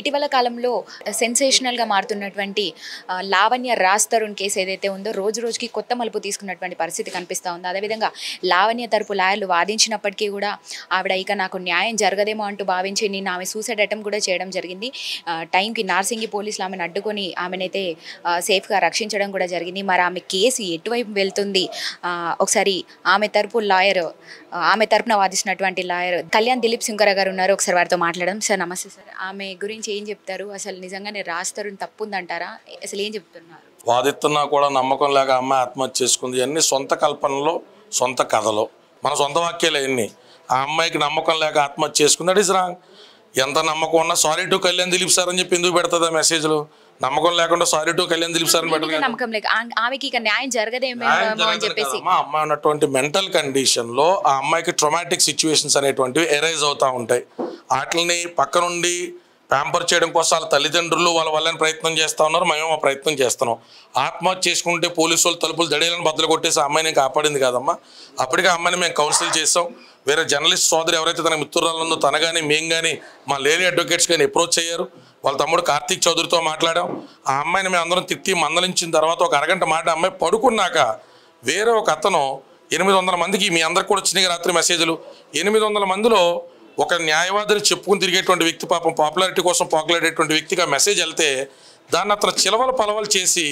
ఇటీవల కాలంలో సెన్సేషనల్‌గా మారుతున్నటువంటి లావణ్య రాజ్ తరుణ్ కేసు ఏదైతే ఉందో రోజు రోజుకి కొత్త మలుపు తీసుకున్నటువంటి పరిస్థితి కనిపిస్తూ ఉంది. అదేవిధంగా లావణ్య తరపు లాయర్లు వాదించినప్పటికీ కూడా ఆవిడ ఇక నాకు న్యాయం జరగదేమో అంటూ భావించి నిన్న ఆమె సూసైడ్ అటెంప్ట్ కూడా చేయడం జరిగింది. టైంకి నార్సింగి పోలీసులు ఆమెను అడ్డుకొని ఆమెనైతే సేఫ్గా రక్షించడం కూడా జరిగింది. మరి ఆమె కేసు ఎటువైపు వెళ్తుంది? ఒకసారి ఆమె తరపున వాదిస్తున్నటువంటి లాయర్ కళ్యాణ్ దిలీప్ సింగర గారు ఉన్నారు. ఒకసారి వారితో మాట్లాడడం. సార్ నమస్తే సార్. ఆమె గురించి ఏం చెప్తారు? అసలు నిజంగానే రాజ్ తరుణ్ తప్పు ఉందంటారా? అసలు ఏం చెప్తున్నారు? వాదిస్తున్నా కూడా నమ్మకం లేక అమ్మాయి ఆత్మహత్య చేసుకుంది. అన్ని సొంత కల్పనలో, సొంత కథలో, మన సొంత వాక్యాలే అన్ని. ఆ అమ్మాయికి నమ్మకం లేక ఆత్మహత్య చేసుకుంది. That is wrong. ఎంత నమ్మకం ఉన్నా sorry to Kalyan Dilip sir అని చెప్పి ఎందుకు పెడుతుంది ఆ మెసేజ్లు? నమ్మకం లేకుండా sorry to Kalyan Dilip sir అని పెట్టలేదు. నమ్మకం లేక ఆమెకి ఇక న్యాయం జరగదేమో అని చెప్పేసి అమ్మాయి ఉన్నటువంటి మెంటల్ కండిషన్లో ఆ అమ్మాయికి ట్రొమాటిక్ సిచ్యువేషన్స్ అనేటువంటివి ఎరైజ్ అవుతూ ఉంటాయి. వాటిని పక్క నుండి ప్యాంపర్ చేయడం కోసం వాళ్ళ తల్లిదండ్రులు వాళ్ళ వల్లని ప్రయత్నం చేస్తూ ఉన్నారు. మేము ఆ ప్రయత్నం చేస్తున్నాం. ఆత్మహత్య చేసుకుంటే పోలీసు వాళ్ళు తలుపులు దడేలను బద్దలు కొట్టేసి ఆ అమ్మాయిని కాపాడింది కాదమ్మా. అప్పటికే అమ్మాయిని మేము కౌన్సిల్ చేసాం. వేరే జర్నలిస్ట్ సోదరు ఎవరైతే తన మిత్రురాలు ఉందో తన కానీ మేము కానీ మా లేడీ అడ్వకేట్స్ కానీ అప్రోచ్ అయ్యారు. వాళ్ళ తమ్ముడు కార్తీక్ చౌదరితో మాట్లాడాం. ఆ అమ్మాయిని మేము అందరం తిట్టి మందలించిన తర్వాత ఒక అరగంట మాట అమ్మాయి పడుకున్నాక వేరే ఒక అతను 800 మందికి మీ అందరికి కూడా వచ్చినాయి రాత్రి మెసేజ్లు. 800 మందిలో ఒక న్యాయవాదిని చెప్పుకుని తిరిగేటువంటి వ్యక్తి, పాపం పాపులారిటీ కోసం పోకలాడేటువంటి వ్యక్తికి ఆ మెసేజ్ వెళ్తే దాన్ని అతను చిలవలు పలవలు చేసి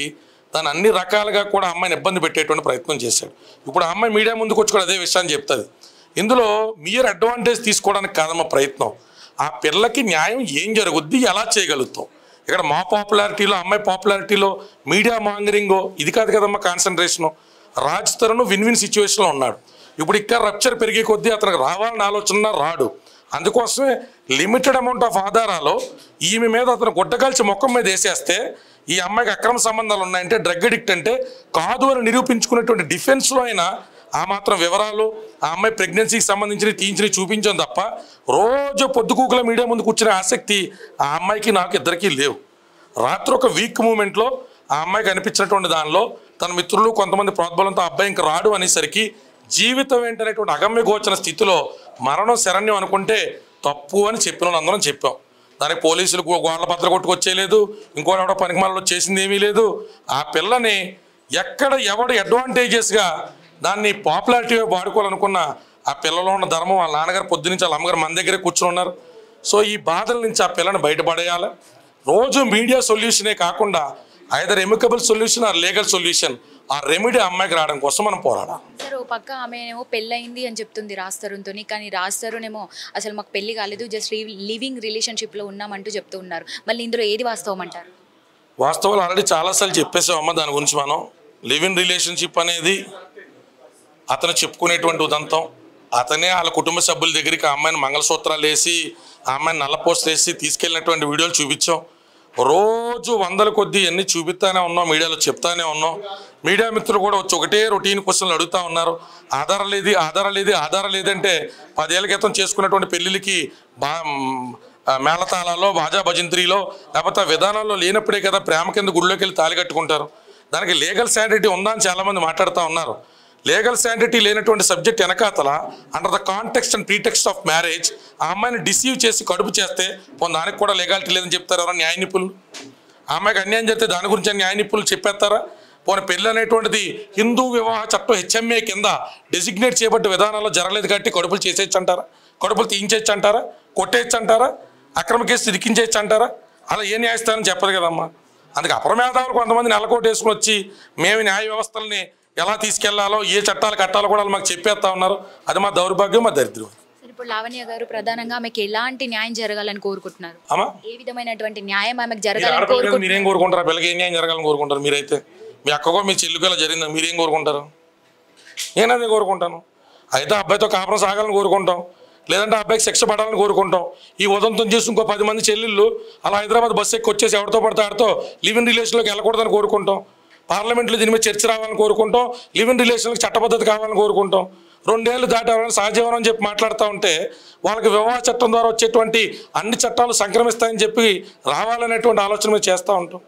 దాన్ని అన్ని రకాలుగా కూడా అమ్మాయిని ఇబ్బంది పెట్టేటువంటి ప్రయత్నం చేశాడు. ఇప్పుడు ఆ అమ్మాయి మీడియా ముందుకు వచ్చి కూడా అదే విషయాన్ని చెప్తుంది. ఇందులో మీరు అడ్వాంటేజ్ తీసుకోవడానికి కాదమ్మా ప్రయత్నం. ఆ పిల్లకి న్యాయం ఏం జరుగుద్ది, ఎలా చేయగలుగుతాం? ఇక్కడ మా పాపులారిటీలో, అమ్మాయి పాపులారిటీలో మీడియా మాంగరింగో ఇది కాదు కదమ్మా concentration. Raj Tarun win win సిచ్యువేషన్లో ఉన్నాడు. ఇప్పుడు ఇక్కడ రప్చర్ పెరిగే కొద్దీ అతనికి రావాలని ఆలోచన రాడు. అందుకోసమే లిమిటెడ్ అమౌంట్ ఆఫ్ ఆధారాలు ఈమె మీద అతను గుడ్డకాల్చి మొక్కం మీద వేసేస్తే ఈ అమ్మాయికి అక్రమ సంబంధాలు ఉన్నాయంటే, డ్రగ్ అడిక్ట్ అంటే కాదు అని నిరూపించుకునేటువంటి డిఫెన్స్లో అయినా ఆ మాత్రం వివరాలు, ఆ అమ్మాయి ప్రెగ్నెన్సీకి సంబంధించినవి తీయించినవి చూపించాం తప్ప రోజు పొద్దుకూకుల మీడియా ముందు కూర్చునే ఆసక్తి ఆ అమ్మాయికి నాకు ఇద్దరికీ లేవు. రాత్రి ఒక వీక్ మూమెంట్లో ఆ అమ్మాయికి అనిపించినటువంటి దానిలో తన మిత్రులు కొంతమంది ప్రోద్బలంతో ఆ అబ్బాయి ఇంకా రాడు అనేసరికి జీవితం ఏంటనేటువంటి అగమ్య గోచర స్థితిలో మరణం శరణ్యం అనుకుంటే తప్పు అని చెప్పిన అందరం చెప్పాం. దానికి పోలీసులు గోడల పత్ర కొట్టుకొచ్చేయలేదు, ఇంకోటి ఎవడో పనికిమాలలో చేసింది ఏమీ లేదు. ఆ పిల్లని ఎక్కడ ఎవడు అడ్వాంటేజెస్గా దాన్ని పాపులారిటీ వాడుకోవాలనుకున్న ఆ పిల్లలో ఉన్న ధర్మం వాళ్ళ నాన్నగారు పొద్దునుంచి వాళ్ళ అమ్మగారు మన దగ్గరే కూర్చొని ఉన్నారు. సో ఈ బాధల నుంచి ఆ పిల్లని బయటపడేయాలి. రోజు మీడియా సొల్యూషనే కాకుండా either amicable solution or legal solution ఆ రెమెడీ అమ్మాయికి రావడం కోసం మనం పోరాడాలి. సార్, ఓ పక్క ఆమెనేమో పెళ్ళయింది అని చెప్తుంది రాజ్ తరుణ్తో, కానీ రాజ్ తరుణ్ ఏమో అసలు మాకు పెళ్లి కాలేదు, జస్ట్ లివింగ్ రిలేషన్షిప్లో ఉన్నామంటూ చెప్తూ ఉన్నారు. మళ్ళీ ఇందులో ఏది వాస్తవం అంటారు? వాస్తవాలు ఆల్రెడీ చాలాసార్లు చెప్పేసామమ్మ. దాని గురించి మనం లివింగ్ రిలేషన్షిప్ అనేది అతను చెప్పుకునేటువంటి ఉదంతం. అతనే వాళ్ళ కుటుంబ సభ్యుల దగ్గరికి ఆ అమ్మాయిని మంగళసూత్రాలు వేసి ఆ అమ్మాయిని నల్లపోస్ట్ వేసి తీసుకెళ్ళినటువంటి వీడియోలు చూపించాం. రోజు వందల కొద్దీ అన్నీ చూపిస్తానే ఉన్నాం, మీడియాలో చెప్తానే ఉన్నాం. మీడియా మిత్రులు కూడా వచ్చి ఒకటే రొటీన్ క్వశ్చన్లు అడుగుతూ ఉన్నారు. ఆధారం లేదంటే 10 ఏళ్ల క్రితం చేసుకున్నటువంటి పెళ్ళిళ్ళకి మేళతాళాల్లో, బాజా భజంత్రిలో లేకపోతే విధానాల్లో లేనప్పుడే కదా ప్రేమ కింద గుడిలోకి వెళ్ళి తాళి కట్టుకుంటారు. దానికి లీగల్ శాంటిటీ ఉందా అని చాలామంది మాట్లాడుతూ ఉన్నారు. లీగల్ శాంటిటీ లేనటువంటి సబ్జెక్ట్ వెనకాతల under the context and pretext of marriage ఆ అమ్మాయిని డిసీవ్ చేసి కడుపు చేస్తే దానికి కూడా లీగాలిటీ లేదని చెప్తారు ఎవరైనా న్యాయ నిపుణులు? ఆ అమ్మాయికి అన్యాయం చేస్తే దాని గురించి న్యాయ నిపుణులు చెప్పేస్తారా? పెళ్ళి అనేటువంటిది హిందూ వివాహ చట్టం HMA కింద డెసిగ్నేట్ చేయబడ్డ విధానాల్లో జరగలేదు కాబట్టి కడుపులు చేసేయచ్చు అంటారా? కడుపులు తీయించేయచ్చు అంటారా? కొట్టేయచ్చు అంటారా? అక్రమ కేసు ఇరికించేయచ్చు అంటారా? అలా ఏ న్యాయస్థానం చెప్పదు కదమ్మా. అందుకే అప్రమేధాలు కొంతమంది నెలకోటి వేసుకుని వచ్చి మేము న్యాయ వ్యవస్థల్ని ఎలా తీసుకెళ్లాలో, ఏ చట్టాలు కట్టాలో కూడా మాకు చెప్పేస్తా ఉన్నారు. అది మా దౌర్భాగ్యం, మా దరిద్రం. ఇప్పుడు లావణ్య గారు ప్రధానంగా ఆమెకి ఎలాంటి న్యాయం జరగాలని కోరుకుంటున్నారు? ఏ విధమైనటువంటి న్యాయం ఆమెకు జరగాలని కోరుకుంటున్నారు? మీరేం కోరుకుంటారు? పిల్లకి ఏ న్యాయం జరగాలని కోరుకుంటారు? మీరైతే మీ అక్కకో మీ చెల్లికో ఇలా జరిగిందా? మీరేం కోరుకుంటారు? నేనదే కోరుకుంటాను. అయితే అబ్బాయితో కాపురం సాగాలని కోరుకుంటాం, లేదంటే అబ్బాయికి శిక్ష పడాలని కోరుకుంటాం. ఈ ఉదంతం చేసి ఇంకో 10 మంది చెల్లెళ్ళు అలా హైదరాబాద్ బస్సు ఎక్కి వచ్చేసి ఎవరితో పడితే ఆడితో లివ్ ఇన్ రిలేషన్లోకి వెళ్ళకూడదని కోరుకుంటాం. పార్లమెంట్లో దీని మీద చర్చ రావాలని కోరుకుంటాం. లివ్ ఇన్ రిలేషన్కి చట్టపద్ధతి కావాలని కోరుకుంటాం. 2 ఏళ్ళు దాటాలని సహజీవనం అని చెప్పి మాట్లాడుతూ ఉంటే వాళ్ళకి వివాహ చట్టం ద్వారా వచ్చేటువంటి అన్ని చట్టాలు సంక్రమిస్తాయని చెప్పి రావాలనేటువంటి ఆలోచన మీద చేస్తూ ఉంటాం.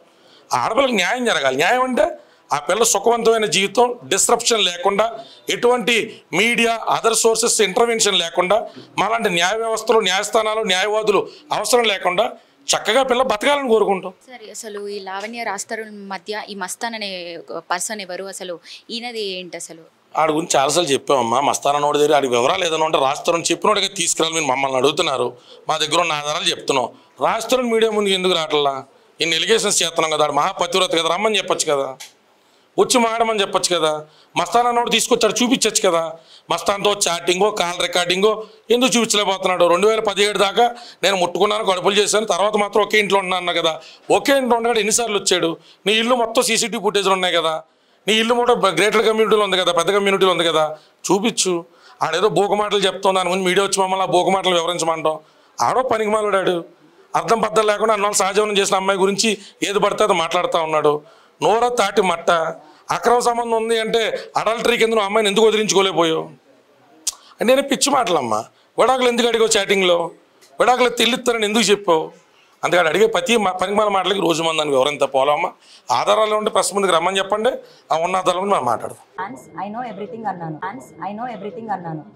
ఆడపిల్లకి న్యాయం జరగాలి. న్యాయం అంటే ఆ పిల్ల సుఖవంతమైన జీవితం డిస్రప్షన్ లేకుండా, ఎటువంటి మీడియా అదర్ సోర్సెస్ ఇంటర్వెన్షన్ లేకుండా, మాలాంటి న్యాయ వ్యవస్థలు, న్యాయస్థానాలు, న్యాయవాదులు అవసరం లేకుండా చక్కగా పిల్ల బతకాలని కోరుకుంటాం. సరే, అసలు ఈ లావణ్య రాస్తారు మధ్య ఈ మస్తాన్ అనే పర్సన్ ఎవరు, అసలు ఈయనది ఏంటి అసలు? ఆడి గురించి చాలాసార్లు చెప్పామమ్మా. మస్తానోడి దగ్గర ఆడి వివరాలు ఏదైనా ఉంటే రాస్తారని చెప్పినోడికి తీసుకురాలి. మీరు మమ్మల్ని అడుగుతున్నారు, మా దగ్గర ఉన్న ఆధారాలు చెప్తున్నాం. రాస్తారని మీడియా ముందుకు ఎందుకు రావట్లా? ఇన్ని ఎలిగేషన్స్ చేస్తున్నాం కదా, ఆడు మహాపతివ్రత కదా, రమ్మని చెప్పొచ్చు కదా, వచ్చి మాడమని చెప్పొచ్చు కదా. మస్తాన్ అన్నోడు తీసుకొచ్చాడు, చూపించచ్చు కదా. మస్తాన్తో చాటింగో కాల్ రికార్డింగో ఎందుకు చూపించలేకపోతున్నాడు? 2017 దాకా నేను ముట్టుకున్నాను, గడుపులు చేశాను, తర్వాత మాత్రం ఒకే ఇంట్లో ఉన్నాను కదా. ఒకే ఇంట్లో ఉండగా ఎన్నిసార్లు వచ్చాడు? నీ ఇల్లు మొత్తం సీసీటీవీ ఫుటేజ్లు ఉన్నాయి కదా, నీ ఇల్లు కూడా గ్రేటర్ కమ్యూనిటీలో ఉంది కదా, పెద్ద కమ్యూనిటీలో ఉంది కదా, చూపించు. ఆడేదో బోక మాటలు చెప్తాం, దాని ముందు మీడియా వచ్చి మమ్మల్ని ఆ బోక మాటలు వివరించమంటాం. ఆడో పనికి మాట్లాడాడు, అర్థం పద్ధతి లేకుండా అన్నాళ్ళు సహజీవనం చేసిన అమ్మాయి గురించి ఏది పడితే అది మాట్లాడుతూ ఉన్నాడు. నోర తాటి మట్ట. అక్రమ సంబంధం ఉంది అంటే అడల్టరీ కింద నువ్వు అమ్మాయిని ఎందుకు వదిలించుకోలేకపోయావు అంటే నేను పిచ్చి మాటలమ్మా. విడాకులు ఎందుకు అడిగావు? చాటింగ్లో విడాకులు తెల్లిస్తారని ఎందుకు చెప్పావు? అందుకని అడిగే ప్రతి పనికిమాల మాటలకి రోజు మందని వివరంతా పోలమ్మా. ఆధారాలు ఉంటే ప్రెస్ ముందుకు రమ్మని చెప్పండి, ఆ ఉన్న ఆధారాలను మనం మాట్లాడదాం. I know everything అన్నాను.